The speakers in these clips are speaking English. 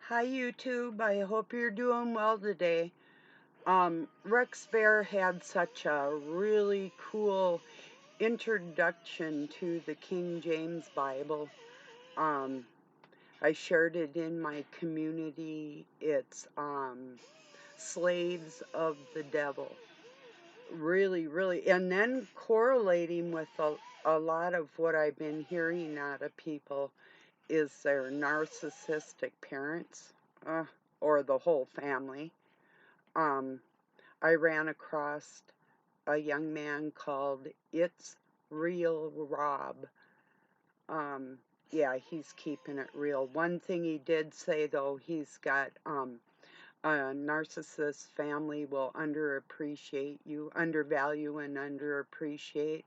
Hi YouTube, I hope you're doing well today. Rex Bear had such a really cool introduction to the King James Bible. Um, I shared it in my community. It's Slaves of the Devil. Really, really, and then correlating with a lot of what I've been hearing out of people is their narcissistic parents, uh, or the whole family. Um, I ran across a young man called It's Real Rob. Um, yeah, he's keeping it real. One thing he did say, though, he's got a narcissist family will underappreciate you, undervalue and underappreciate.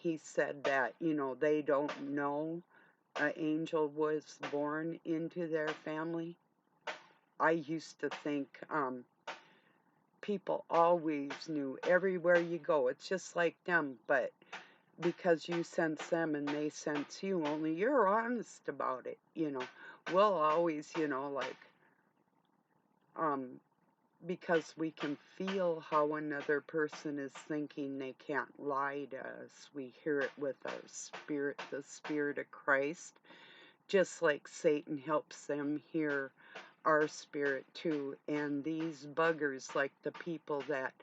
He said that, they don't know an angel was born into their family. I used to think people always knew everywhere you go. It's just like them, but because you sense them and they sense you, only you're honest about it. We'll always, um, because we can feel how another person is thinking, they can't lie to us. We hear it with our spirit, the Spirit of Christ, just like Satan helps them hear our spirit too. And these buggers, like the people that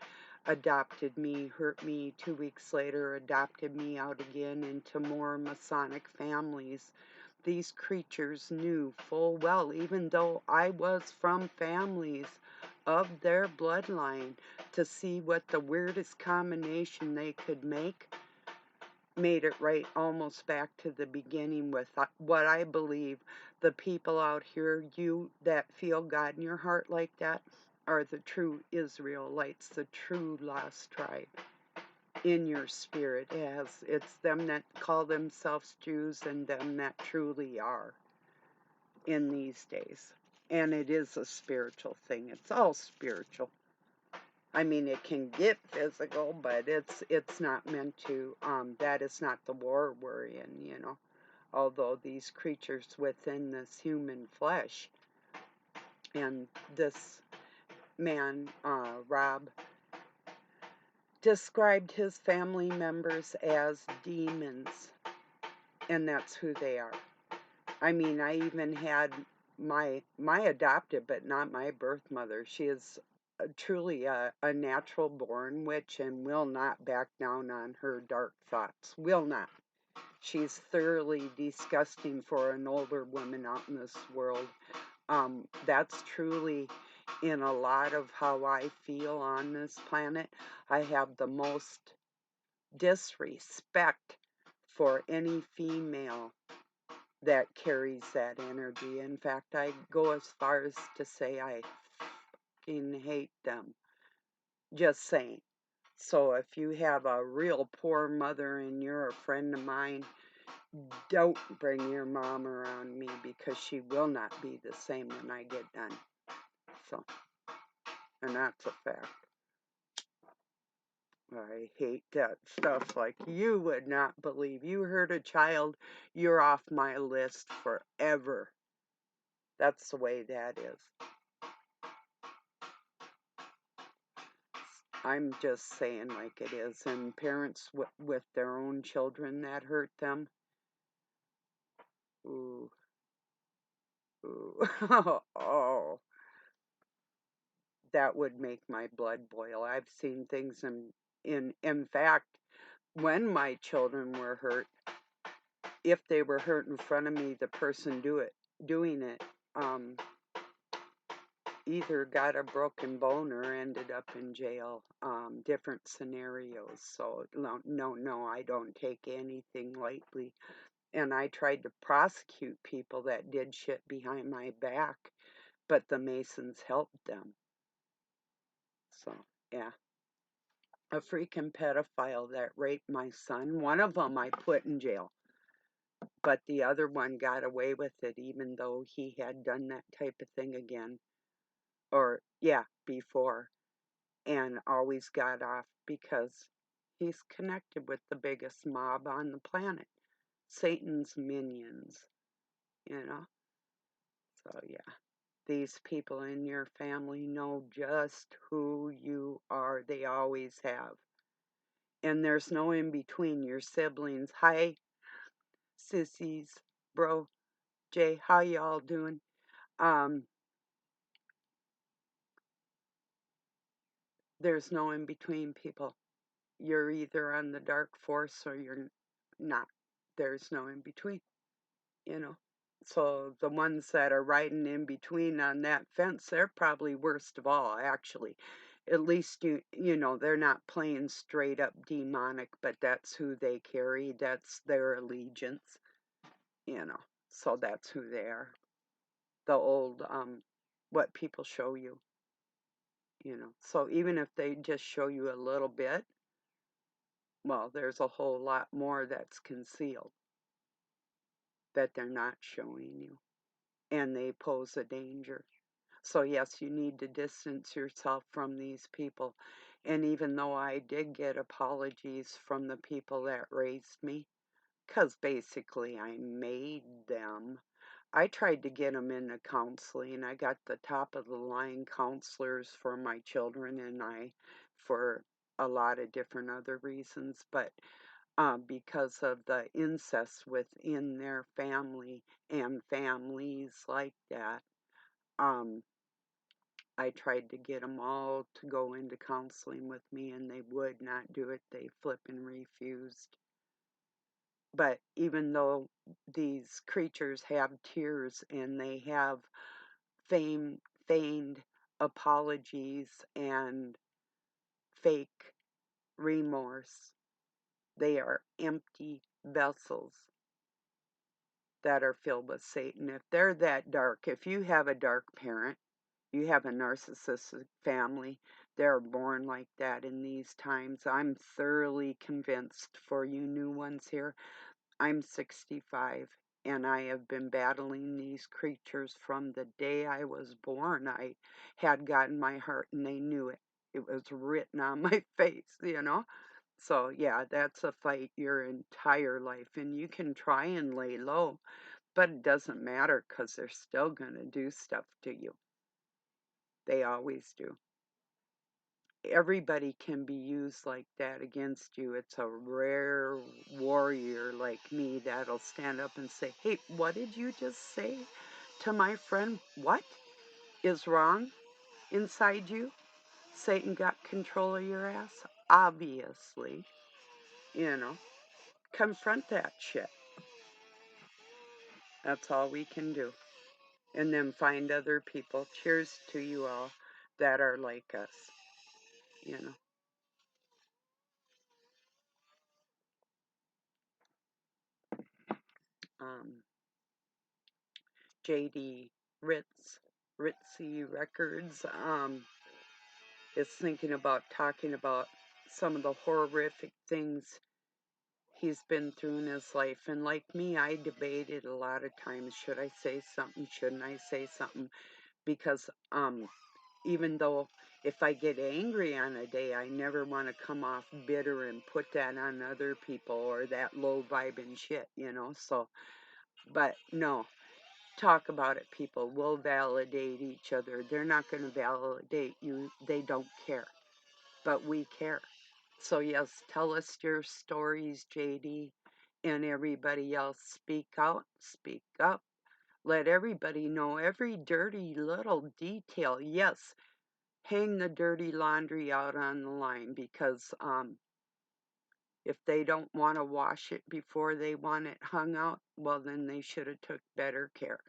adopted me, hurt me 2 weeks later, adopted me out again into more Masonic families, these creatures knew full well, even though I was from families of their bloodline, to see what the weirdest combination they could make made it right almost back to the beginning with what I believe the people out here, you that feel God in your heart like that, are the true Israelites, the true lost tribe in your spirit. It's them that call themselves Jews and them that truly are in these days. And it is a spiritual thing. It's all spiritual. I mean, it can get physical, but it's not meant to. That is not the war we're in. Although these creatures within this human flesh, and this man, Rob, described his family members as demons, and that's who they are. I mean, I even had my adopted, but not my birth mother. She is truly a natural born witch and will not back down on her dark thoughts. Will not. She's thoroughly disgusting for an older woman out in this world. That's truly in a lot of how I feel on this planet. I have the most disrespect for any female that carries that energy. In fact, I go as far as to say I fucking hate them. Just saying. So if you have a real poor mother and you're a friend of mine, don't bring your mom around me, because she will not be the same when I get done. So, and that's a fact. I hate that stuff like you would not believe. You hurt a child, you're off my list forever. That's the way that is. I'm just saying like it is. And parents with their own children that hurt them. Ooh, ooh. Oh, that would make my blood boil. I've seen things in fact, when my children were hurt, if they were hurt in front of me, the person doing it, either got a broken bone or ended up in jail. Different scenarios. So no, I don't take anything lightly. And I tried to prosecute people that did shit behind my back, but the Masons helped them. So yeah, a freaking pedophile that raped my son. One of them I put in jail, but the other one got away with it, even though he had done that type of thing again, or yeah, before, and always got off because he's connected with the biggest mob on the planet, Satan's minions, you know. So, yeah, these people in your family know just who you are. They always have. And there's no in between. Your siblings. Hi, sissies, bro, Jay, how y'all doing? Um, there's no in between, people. You're either on the dark force or you're not. There's no in between, you know. So the ones that are riding in between on that fence, they're probably worst of all, actually. At least you know, they're not playing straight up demonic, but that's who they carry. That's their allegiance, you know. So that's who they are. The old what people show you, you know. So even if they just show you a little bit, well, there's a whole lot more that's concealed that they're not showing you, and they pose a danger. So, yes, you need to distance yourself from these people. And even though I did get apologies from the people that raised me, because basically I made them, I tried to get them into counseling. I got the top of the line counselors for my children and I for a lot of different other reasons, but because of the incest within their family and families like that. Um, I tried to get them all to go into counseling with me, and they would not do it. They flippin' refused. But even though these creatures have tears and they have feigned apologies and fake remorse, they are empty vessels that are filled with Satan. If they're that dark, if you have a dark parent, you have a narcissistic family, they're born like that in these times. I'm thoroughly convinced for you new ones here. I'm 65 and I have been battling these creatures from the day I was born. I had gotten my heart and they knew it. It was written on my face, you know? So, yeah, that's a fight your entire life. And you can try and lay low, but it doesn't matter because they're still going to do stuff to you. They always do. Everybody can be used like that against you. It's a rare warrior like me that'll stand up and say, hey, what did you just say to my friend? What is wrong inside you? Satan got control of your ass? Obviously, you know, confront that shit. That's all we can do. And then find other people. Cheers to you all that are like us, you know. Um, JD Ritzy Records is thinking about talking about some of the horrific things he's been through in his life. And like me, I debated a lot of times, should I say something, shouldn't I say something? Because even though if I get angry on a day, I never want to come off bitter and put that on other people or that low vibing shit, you know. So, but no, talk about it, people. We'll validate each other. They're not going to validate you. They don't care. But we care. So, yes, tell us your stories, JD, and everybody else. Speak out, speak up. Let everybody know every dirty little detail. Yes, hang the dirty laundry out on the line because if they don't want to wash it before they want it hung out, well, then they should have took better care,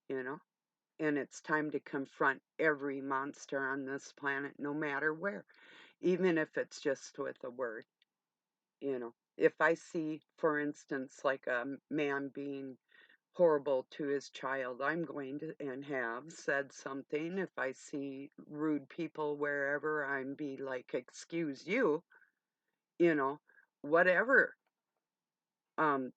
you know? And it's time to confront every monster on this planet, no matter where, even if it's just with a word. You know, if I see, for instance, like a man being horrible to his child, I'm going to and have said something. If I see rude people wherever, I'm be like, excuse you, you know, whatever.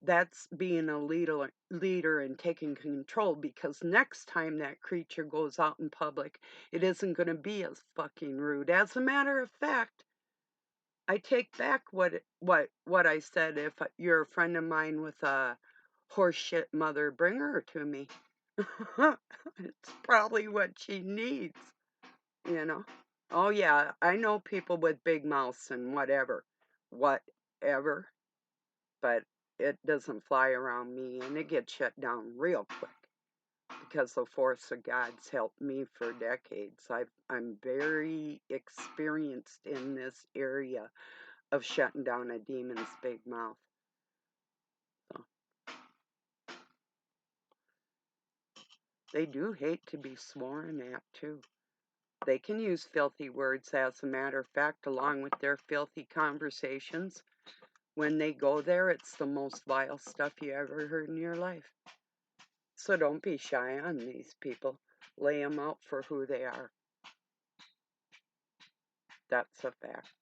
That's being a leader and taking control because next time that creature goes out in public, it isn't going to be as fucking rude. As a matter of fact, I take back what I said. If you're a friend of mine with a horseshit mother, bring her to me. It's probably what she needs, you know? Oh, yeah, I know people with big mouths and whatever, but it doesn't fly around me, and it gets shut down real quick because the force of God's helped me for decades. I'm very experienced in this area of shutting down a demon's big mouth. So, they do hate to be sworn at, too. They can use filthy words, as a matter of fact, along with their filthy conversations. When they go there, it's the most vile stuff you ever heard in your life. So don't be shy on these people. Lay them out for who they are. That's a fact.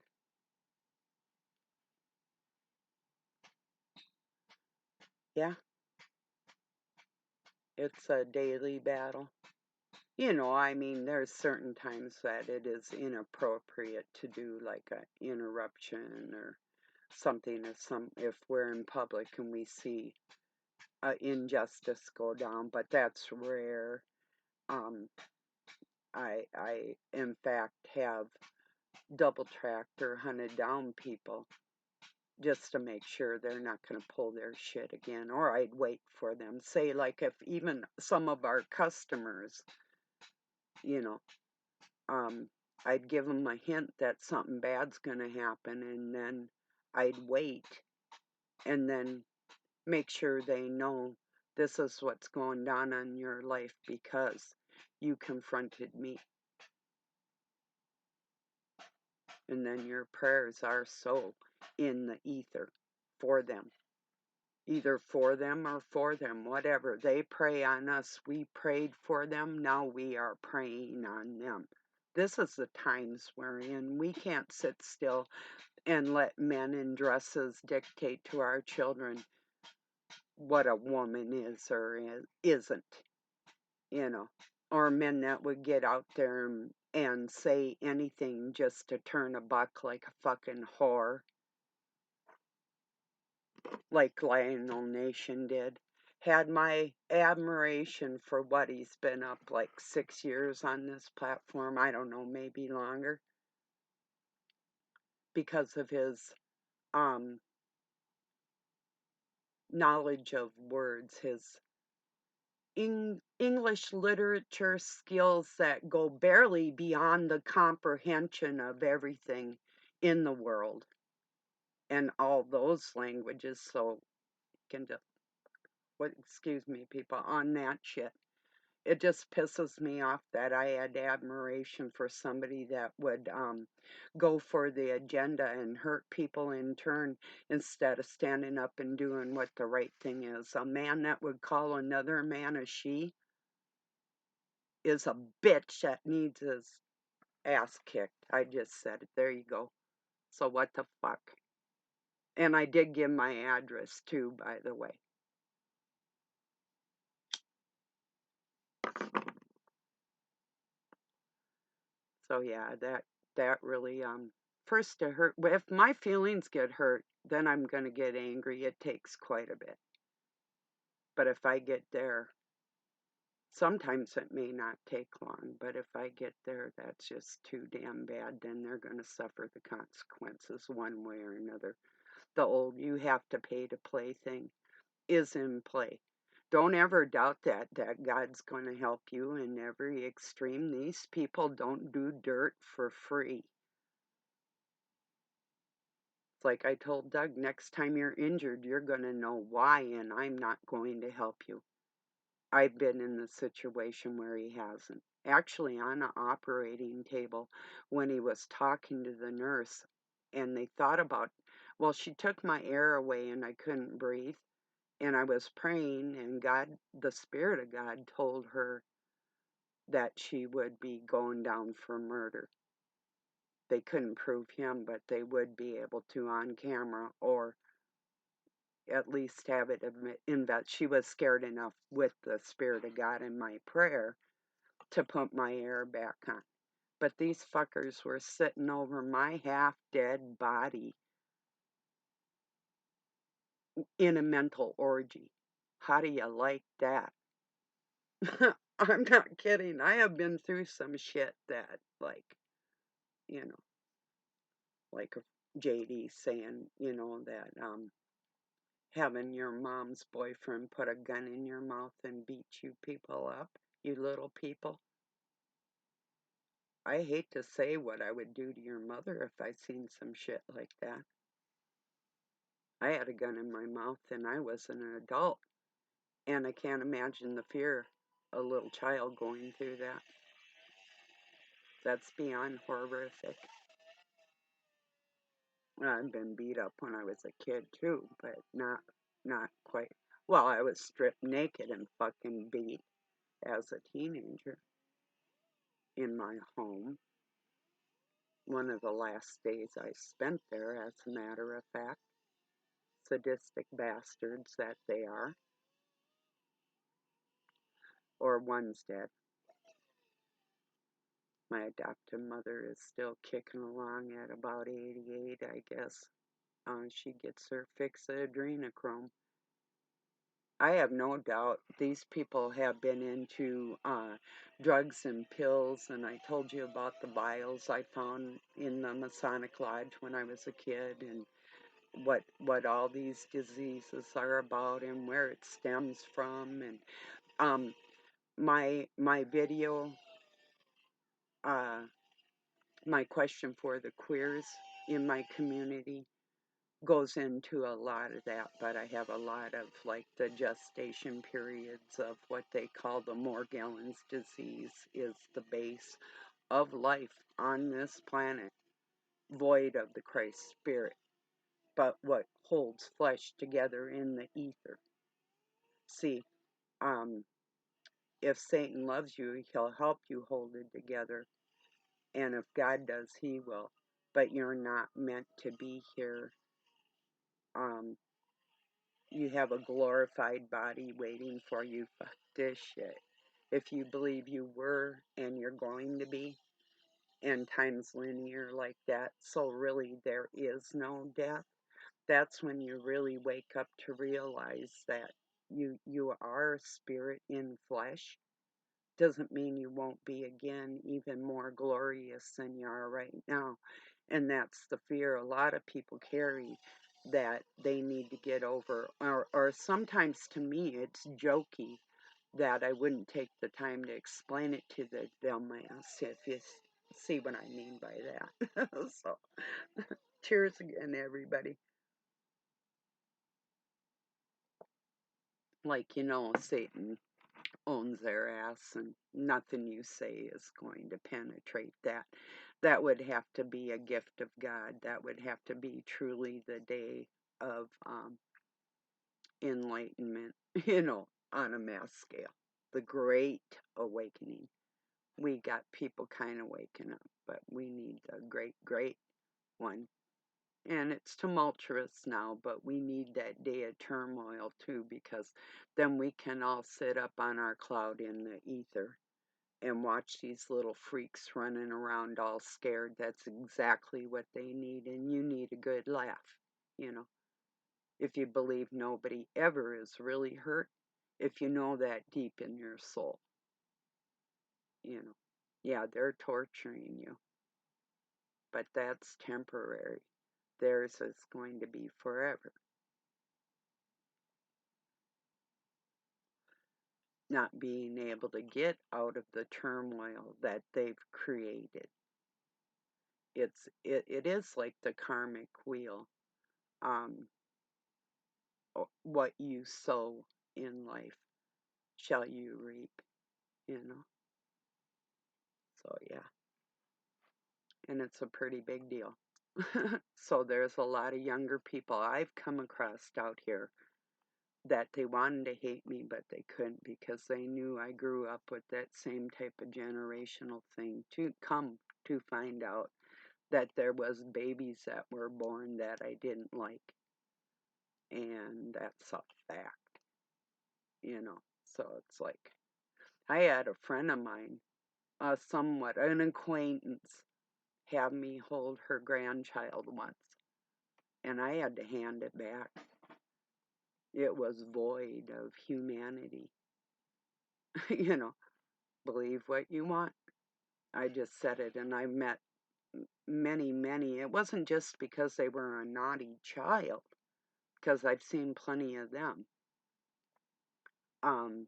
Yeah, it's a daily battle. I mean, there's certain times that it is inappropriate to do like an interruption or something if we're in public and we see injustice go down, but that's rare. Um, I in fact have double tracked or hunted down people just to make sure they're not going to pull their shit again, or I'd wait for them. Say, like, if even some of our customers, you know, um, I'd give them a hint that something bad's going to happen, and then I'd wait and then make sure they know this is what's going on in your life because you confronted me. And then your prayers are so in the ether for them. Either for them or for them, whatever. They pray on us. We prayed for them. Now we are praying on them. This is the times we're in. We can't sit still and let men in dresses dictate to our children what a woman is or isn't, you know. Or men that would get out there and say anything just to turn a buck like a fucking whore, like Lionel Nation did. Had my admiration for what he's been up like 6 years on this platform. I don't know, maybe longer, because of his um, knowledge of words, his English literature skills that go barely beyond the comprehension of everything in the world and all those languages. So you can just, excuse me, people, on that shit. It just pisses me off that I had admiration for somebody that would go for the agenda and hurt people in turn instead of standing up and doing what the right thing is. A man that would call another man a she is a bitch that needs his ass kicked. I just said it. There you go. So what the fuck? And I did give my address too, by the way. So yeah, that really first to hurt. If my feelings get hurt, then I'm gonna get angry. It takes quite a bit. But if I get there, sometimes it may not take long. But if I get there, that's just too damn bad. Then they're gonna suffer the consequences one way or another. The old "you have to pay to play" thing is in play. Don't ever doubt that God's going to help you in every extreme. These people don't do dirt for free. It's like I told Doug, next time you're injured, you're going to know why, and I'm not going to help you. I've been in the situation where he hasn't. Actually, on an operating table, when he was talking to the nurse, and they thought about, well, she took my air away and I couldn't breathe. And I was praying, and God, the Spirit of God, told her that she would be going down for murder. They couldn't prove him, but they would be able to on camera, or at least have it in that she was scared enough with the Spirit of God in my prayer to put my air back on. But these fuckers were sitting over my half-dead body in a mental orgy. How do you like that? I'm not kidding. I have been through some shit that, like, you know, like JD saying, that having your mom's boyfriend put a gun in your mouth and beat you people up, you little people. I hate to say what I would do to your mother if I seen some shit like that. I had a gun in my mouth and I was an adult, and I can't imagine the fear a little child going through that. That's beyond horrific. I've been beat up when I was a kid too, but not quite. Well, I was stripped naked and fucking beat as a teenager in my home. One of the last days I spent there, as a matter of fact. Sadistic bastards that they are. Or one's dead. My adoptive mother is still kicking along at about 88, I guess. She gets her fix of adrenochrome. I have no doubt these people have been into drugs and pills, and I told you about the vials I found in the Masonic Lodge when I was a kid, and what all these diseases are about and where it stems from. And my video, uh, my question for the queers in my community goes into a lot of that, but I have a lot of like the gestation periods of what they call the Morgellons disease is the base of life on this planet, void of the Christ Spirit, but what holds flesh together in the ether. See, um, if Satan loves you, he'll help you hold it together, and if God does, he will. But you're not meant to be here. Um, you have a glorified body waiting for you. Fuck this shit. If you believe you were and you're going to be, and time's linear like that, so really there is no death, that's when you really wake up to realize that you are a spirit in flesh. Doesn't mean you won't be again even more glorious than you are right now. And that's the fear a lot of people carry, that they need to get over. Or sometimes to me, it's jokey that I wouldn't take the time to explain it to the dumbass, if you see what I mean by that. So, cheers again, everybody. Like, Satan owns their ass, and nothing you say is going to penetrate that. That would have to be a gift of God. That would have to be truly the day of enlightenment, on a mass scale. The Great Awakening. We got people kind of waking up, but we need the great, great one. And it's tumultuous now, but we need that day of turmoil too, because then we can all sit up on our cloud in the ether and watch these little freaks running around all scared. That's exactly what they need, and you need a good laugh, you know. If you believe nobody ever is really hurt, if you know that deep in your soul, you know. Yeah, they're torturing you, but that's temporary. Theirs is going to be forever. Not being able to get out of the turmoil that they've created. It is like the karmic wheel. Um, what you sow in life shall you reap, you know. So yeah, and it's a pretty big deal. So there's a lot of younger people I've come across out here that they wanted to hate me, but they couldn't because they knew I grew up with that same type of generational thing. To come to find out that there was babies that were born that I didn't like, and that's a fact, you know. So it's like I had a friend of mine, somewhat an acquaintance, have me hold her grandchild once, and I had to hand it back. It was void of humanity. you know, believe what you want. I just said it, and I met many, many. It wasn't just because they were a naughty child, because I've seen plenty of them. Um,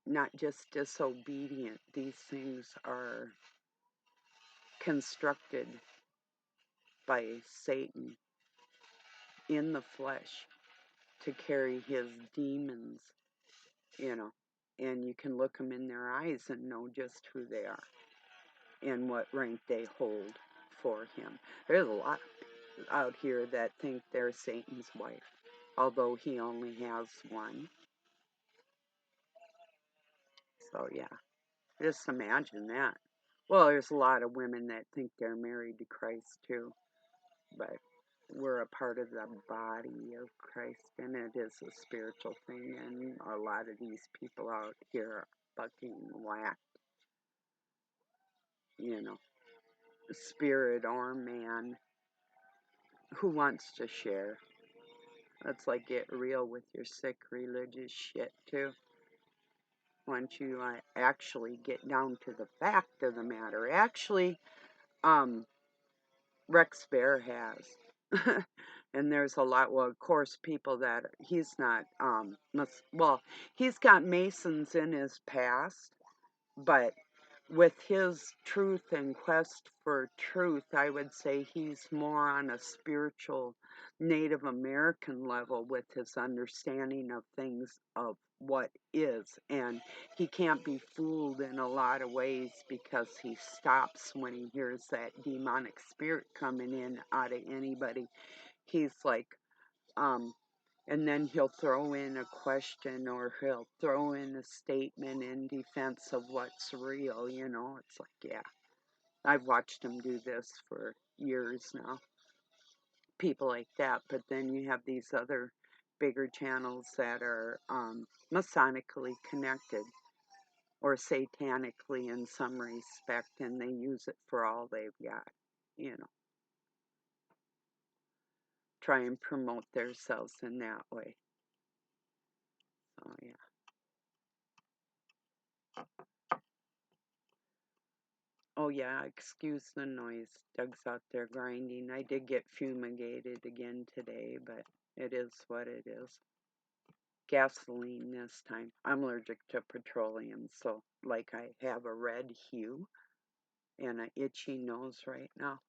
Not just disobedient. These things are constructed by Satan in the flesh to carry his demons, you know, and you can look them in their eyes and know just who they are and what rank they hold for him. There's a lot out here that think they're Satan's wife, although he only has one. So, yeah, just imagine that. Well, there's a lot of women that think they're married to Christ, too, but we're a part of the body of Christ, and it is a spiritual thing, and a lot of these people out here are fucking whacked, you know, spirit or man, who wants to share. Let's like get real with your sick religious shit too. Once you actually get down to the fact of the matter, actually, um, Rex Bear has. And there's a lot, well, of course, people that he's not, well, he's got Masons in his past, but with his truth and quest for truth, I would say he's more on a spiritual Native American level with his understanding of things of what is. And he can't be fooled in a lot of ways because he stops when he hears that demonic spirit coming in out of anybody. He's like, um, and then he'll throw in a question or he'll throw in a statement in defense of what's real, you know. It's like, yeah, I've watched him do this for years now. People like that. But then you have these other bigger channels that are Masonically connected or satanically in some respect, and they use it for all they've got, you know. Try and promote themselves in that way. Oh, yeah. Oh, yeah, excuse the noise. Doug's out there grinding. I did get fumigated again today, but it is what it is. Gasoline this time. I'm allergic to petroleum, so like I have a red hue and an itchy nose right now.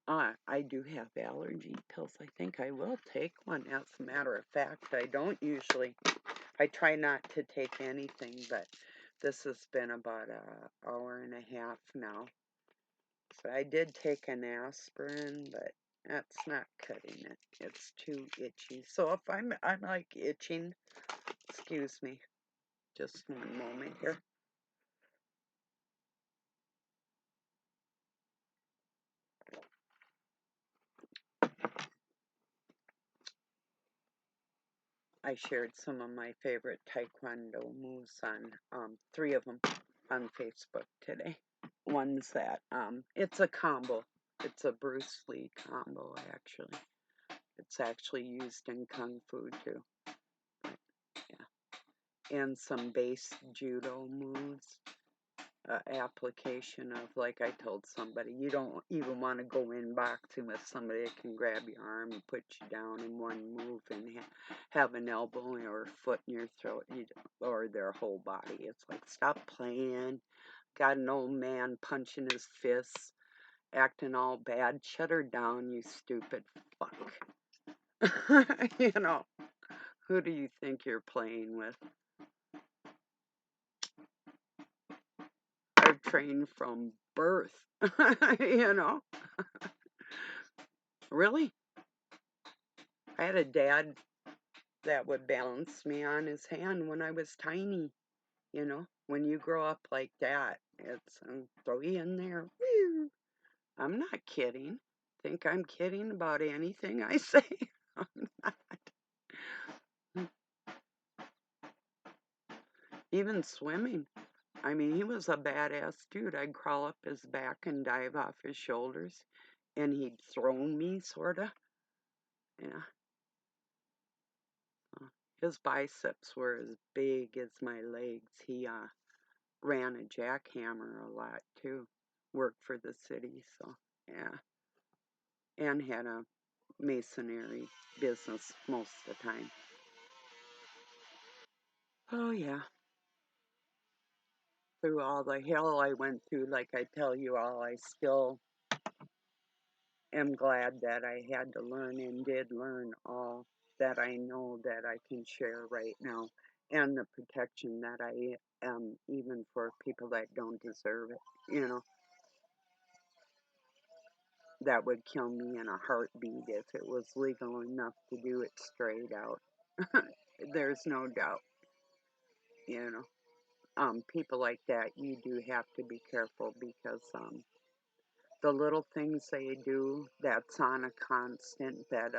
I do have allergy pills. I think I will take one. As a matter of fact, I don't usually. I try not to take anything, but this has been about an hour and a half now. So I did take an aspirin, but that's not cutting it. It's too itchy. So if I'm like itching, excuse me, just one moment here. I shared some of my favorite Taekwondo moves on, 3 of them on Facebook today. One's that, it's a combo. It's a Bruce Lee combo, actually. It's actually used in Kung Fu, too. Yeah. And some base judo moves. Application of, like I told somebody, you don't even want to go in boxing with somebody that can grab your arm and put you down in one move and have an elbow or a foot in your throat, or their whole body. It's like, stop playing. Got an old man punching his fists, acting all bad. Shut her down, you stupid fuck. You know, who do you think you're playing with? I've trained from birth, you know. Really? I had a dad that would balance me on his hand when I was tiny, you know. When you grow up like that, it's throw you in there. Whew. I'm not kidding. Think I'm kidding about anything I say? I'm not. Even swimming. I mean, he was a badass dude. I'd crawl up his back and dive off his shoulders, and he'd throw me, sorta. Yeah. His biceps were as big as my legs. He ran a jackhammer a lot too. Worked for the city, so yeah. And had a masonry business most of the time. Oh yeah. Through all the hell I went through, like I tell you all, I still am glad that I had to learn and did learn all that I know that I can share right now, and the protection that I am, even for people that don't deserve it, that would kill me in a heartbeat if it was legal enough to do it straight out. There's no doubt, you know. People like that, you do have to be careful because the little things they do that's on a constant that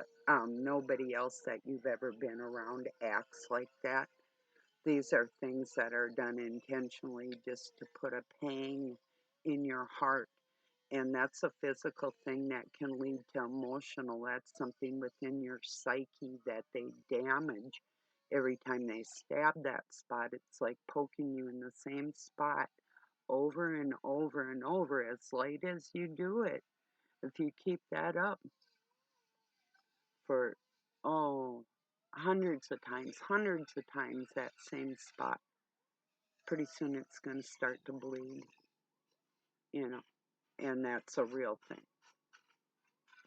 nobody else that you've ever been around acts like that. These are things that are done intentionally just to put a pang in your heart. And that's a physical thing that can lead to emotional. That's something within your psyche that they damage every time they stab that spot. It's like poking you in the same spot over and over and over as late as you do it. If you keep that up for, oh, hundreds of times that same spot, pretty soon it's going to start to bleed, you know, and that's a real thing.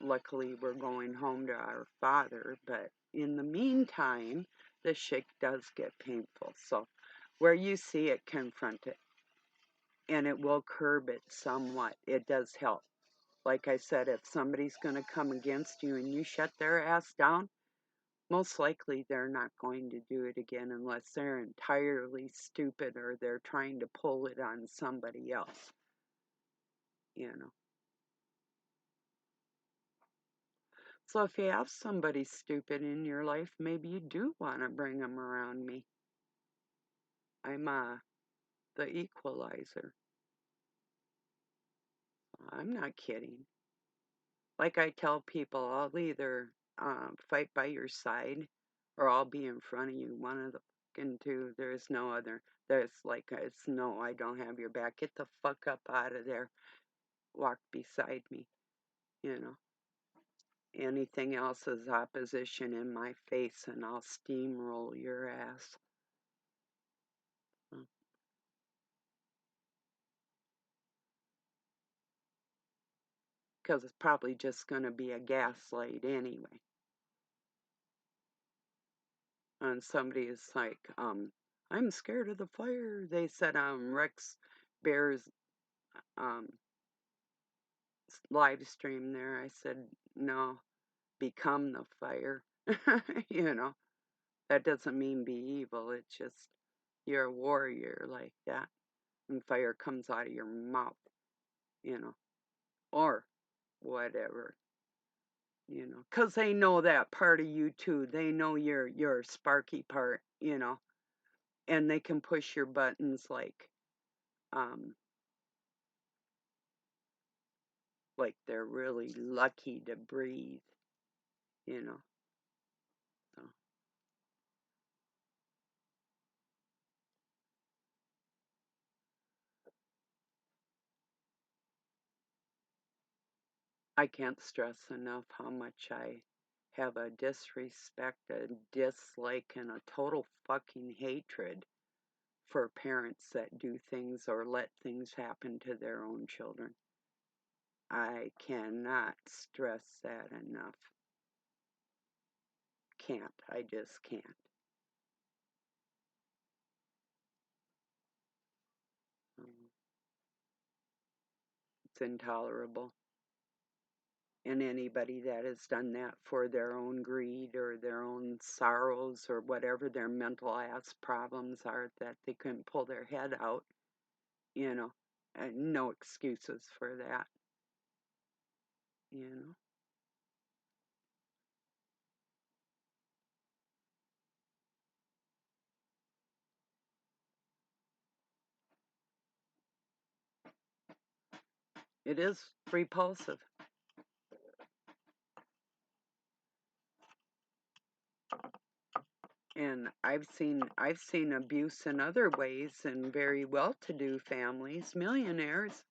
Luckily, we're going home to our Father, but in the meantime, the shit does get painful. So, where you see it, confront it, and it will curb it somewhat. It does help. Like I said, if somebody's going to come against you and you shut their ass down, most likely they're not going to do it again unless they're entirely stupid or they're trying to pull it on somebody else, you know. So if you have somebody stupid in your life, maybe you do want to bring them around me. I'm the equalizer. I'm not kidding. Like I tell people, I'll either fight by your side or I'll be in front of you. One of the fucking two. There's no other. There's like, it's no, I don't have your back. Get the fuck up out of there. Walk beside me, you know. Anything else is opposition in my face and I'll steamroll your ass. Because it's probably just going to be a gaslight anyway. And somebody is like, I'm scared of the fire. They said, Rex Bear's um, live stream there. I said, no, become the fire. You know, that doesn't mean be evil. It's just you're a warrior like that. And fire comes out of your mouth, you know, or whatever. You know, 'cause they know that part of you too. They know your sparky part, you know, and they can push your buttons um like they're really lucky to breathe, you know. So I can't stress enough how much I have a disrespect, a dislike, and a total fucking hatred for parents that do things or let things happen to their own children. I cannot stress that enough. Can't. I just can't. Um, it's intolerable. And anybody that has done that for their own greed or their own sorrows or whatever their mental ass problems are that they couldn't pull their head out, you know, no excuses for that, you know. It is repulsive. And I've seen abuse in other ways in very well-to-do families, millionaires,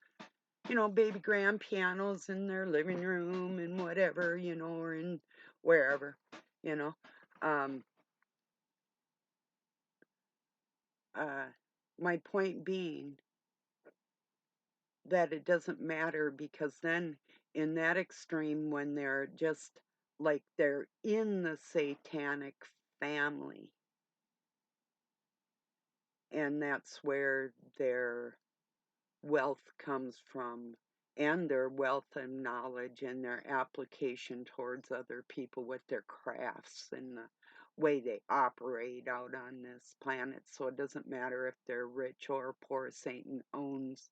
baby grand pianos in their living room and whatever, or in wherever, you know. Um, uh, my point being that it doesn't matter, because then in that extreme, when they're just like they're in the satanic family, and that's where their wealth comes from, and their wealth and knowledge and their application towards other people with their crafts and the way they operate out on this planet. So it doesn't matter if they're rich or poor, Satan owns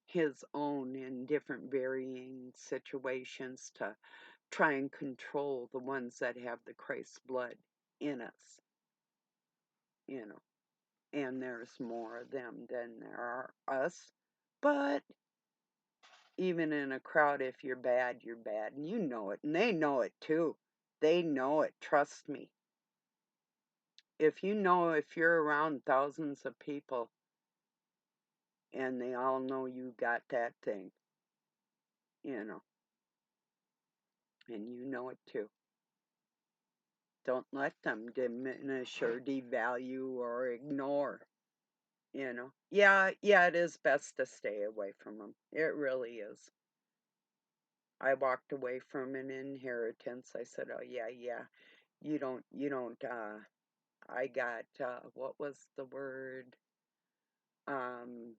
his own in different varying situations to try and control the ones that have the Christ blood in us, you know. And there's more of them than there are us. But even in a crowd, if you're bad, you're bad. And you know it. And they know it too. They know it. Trust me. If you're around thousands of people and they all know you got that thing, you know, and you know it too. Don't let them diminish or devalue or ignore, Yeah, yeah, it is best to stay away from them. It really is. I walked away from an inheritance. I said, "Oh yeah, yeah. You don't I got what was the word? Um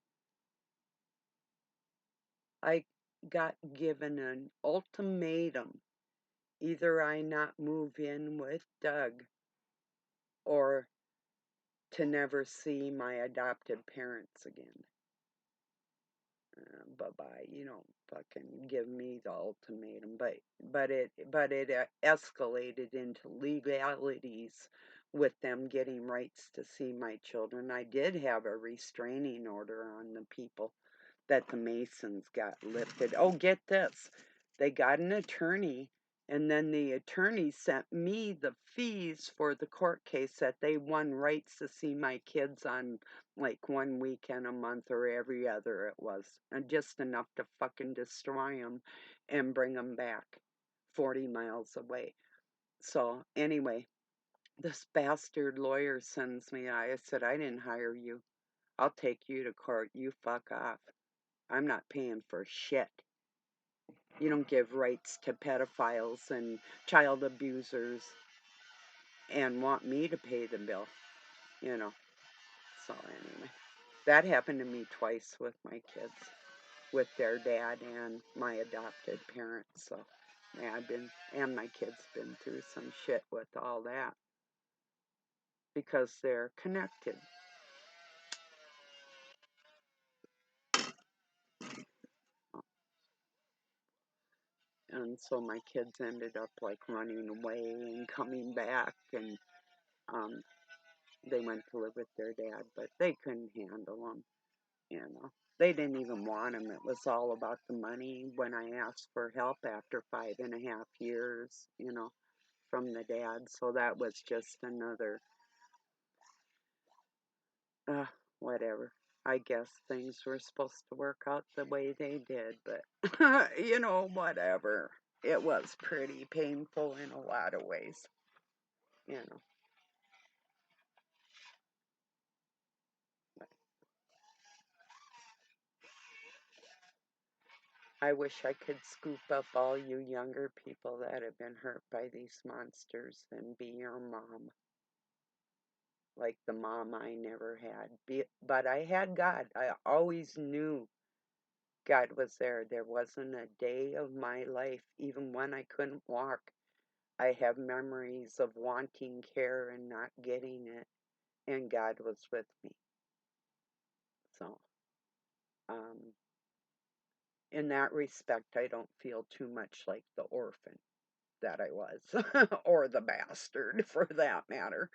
I got given an ultimatum. Either I not move in with Doug or to never see my adopted parents again. Bye-bye. You don't fucking give me the ultimatum." But it escalated into legalities with them getting rights to see my children. I did have a restraining order on the people that the Masons got lifted. Oh, get this. They got an attorney, and then the attorney sent me the fees for the court case that they won rights to see my kids on like 1 weekend a month or every other it was. And just enough to fucking destroy them and bring them back 40 miles away. So, anyway, this bastard lawyer sends me. I said, "I didn't hire you. I'll take you to court. You fuck off. I'm not paying for shit. You don't give rights to pedophiles and child abusers and want me to pay the bill, you know." So anyway, that happened to me twice with my kids, with their dad and my adopted parents. So yeah, and my kids been through some shit with all that because they're connected. And so my kids ended up like running away and coming back, and um, they went to live with their dad, but they couldn't handle them, you know. They didn't even want him. It was all about the money when I asked for help after 5.5 years, from the dad. So that was just another, uh, whatever. I guess things were supposed to work out the way they did, but, whatever. It was pretty painful in a lot of ways, you know. I wish I could scoop up all you younger people that have been hurt by these monsters and be your mom. Like the mom I never had. But I had God. I always knew God was there. There wasn't a day of my life, even when I couldn't walk. I have memories of wanting care and not getting it, and God was with me. So, um, in that respect, I don't feel too much like the orphan that I was, or the bastard for that matter,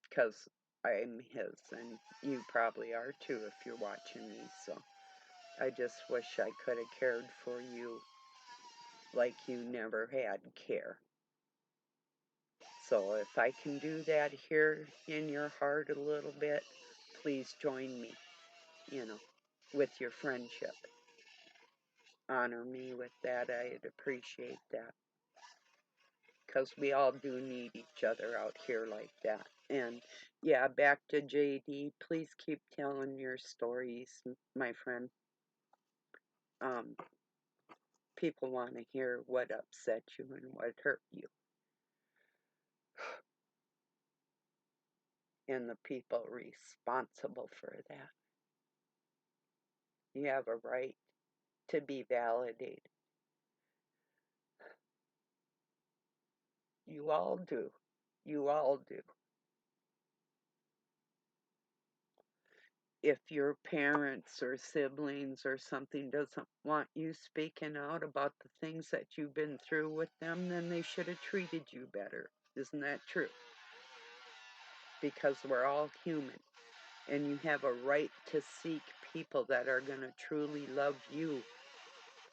because I'm his, and you probably are too if you're watching me. So I just wish I could have cared for you like you never had care. So if I can do that here in your heart a little bit, please join me, with your friendship. Honor me with that. I'd appreciate that. Because we all do need each other out here like that. And yeah, back to JD. Please keep telling your stories, my friend. People want to hear what upset you and what hurt you. And the people responsible for that. You have a right to be validated. You all do. You all do. If your parents or siblings or something doesn't want you speaking out about the things that you've been through with them, then they should have treated you better. Isn't that true? Because we're all human. And you have a right to seek people that are going to truly love you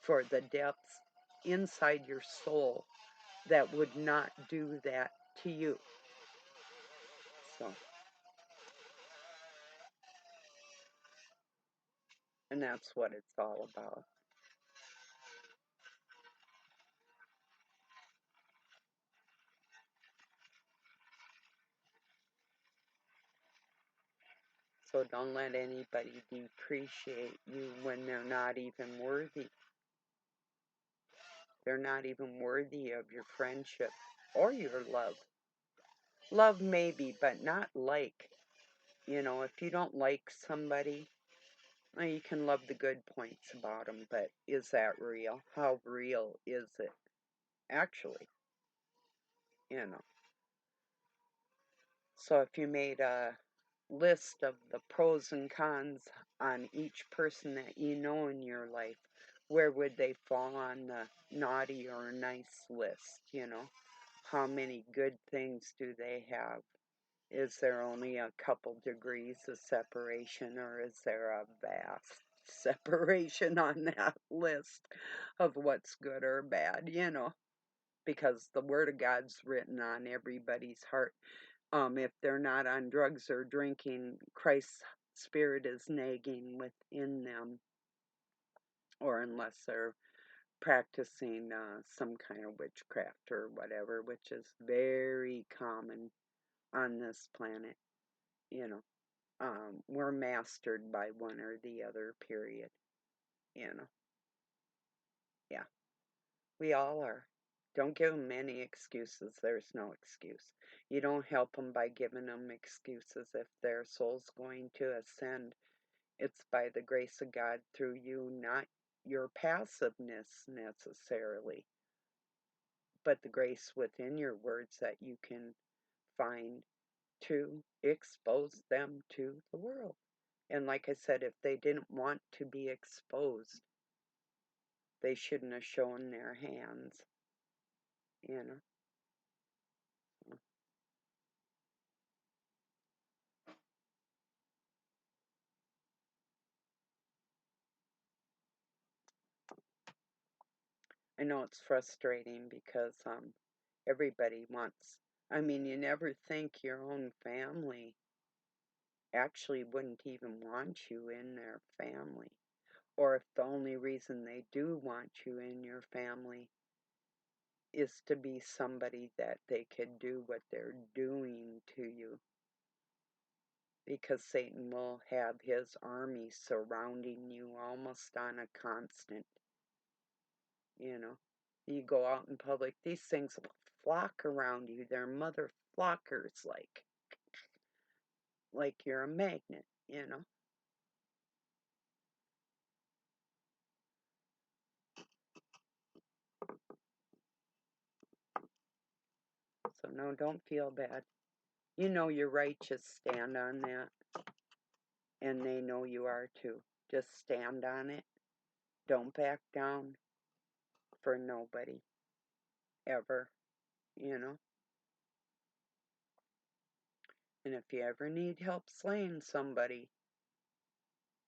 for the depths inside your soul that would not do that to you. So, and that's what it's all about. So don't let anybody depreciate you when they're not even worthy. They're not even worthy of your friendship or your love. Love maybe, but not like. If you don't like somebody, well, you can love the good points about them, but is that real? How real is it actually? So if you made a list of the pros and cons on each person that you know in your life, where would they fall on the naughty or nice list? How many good things do they have? Is there only a couple degrees of separation, or is there a vast separation on that list of what's good or bad? Because the Word of God's written on everybody's heart. If they're not on drugs or drinking, Christ's Spirit is nagging within them, or unless they're practicing some kind of witchcraft or whatever, which is very common on this planet. We're mastered by one or the other, period. Yeah, we all are. Don't give them any excuses. There's no excuse. You don't help them by giving them excuses if their soul's going to ascend. It's by the grace of God through you, not your passiveness necessarily, but the grace within your words that you can find to expose them to the world. And like I said, if they didn't want to be exposed, they shouldn't have shown their hands, you know. I know it's frustrating because everybody wants, you never think your own family actually wouldn't even want you in their family. Or if the only reason they do want you in your family is to be somebody that they could do what they're doing to you. Because Satan will have his army surrounding you almost on a constant, you know. You go out in public, these things flock around you. They're mother flockers, like you're a magnet. So no, don't feel bad. You know you're righteous, stand on that. And they know you are too. Just stand on it. Don't back down for nobody. Ever. You know? And if you ever need help slaying somebody,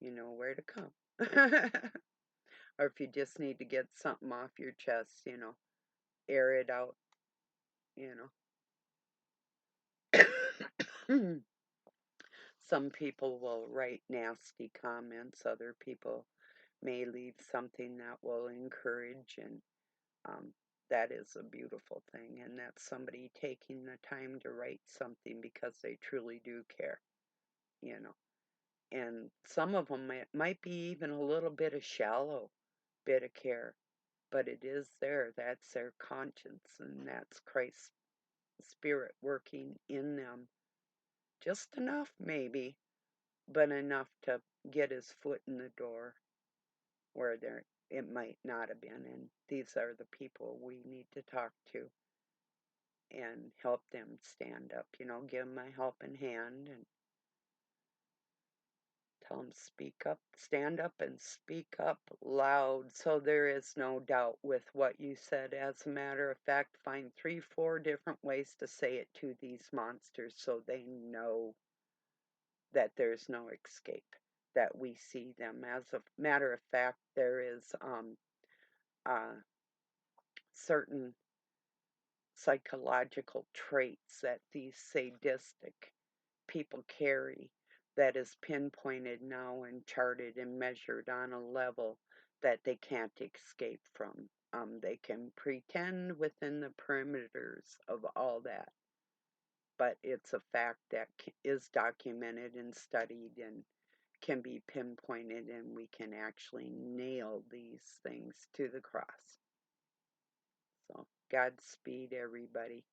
you know where to come. Or if you just need to get something off your chest, air it out, you know. Some people will write nasty comments, other people may leave something that will encourage, and um, that is a beautiful thing. And that's somebody taking the time to write something because they truly do care, you know. And some of them might be even a little bit of shallow bit of care, but it is there. That's their conscience, and that's Christ's Spirit working in them. Just enough, maybe, but enough to get his foot in the door where there it might not have been. And these are the people we need to talk to and help them stand up, give them a helping hand and tell them speak up, stand up and speak up loud so there is no doubt with what you said. As a matter of fact, find 3, 4 different ways to say it to these monsters so they know that there's no escape, that we see them. As a matter of fact, there is certain psychological traits that these sadistic people carry that is pinpointed now and charted and measured on a level that they can't escape from. They can pretend within the perimeters of all that, but it's a fact that is documented and studied and can be pinpointed, and we can actually nail these things to the cross. So, Godspeed, everybody.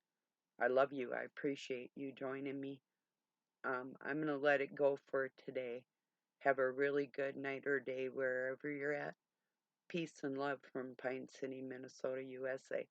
I love you. I appreciate you joining me. I'm going to let it go for today. Have a really good night or day wherever you're at. Peace and love from Pine City, Minnesota, USA.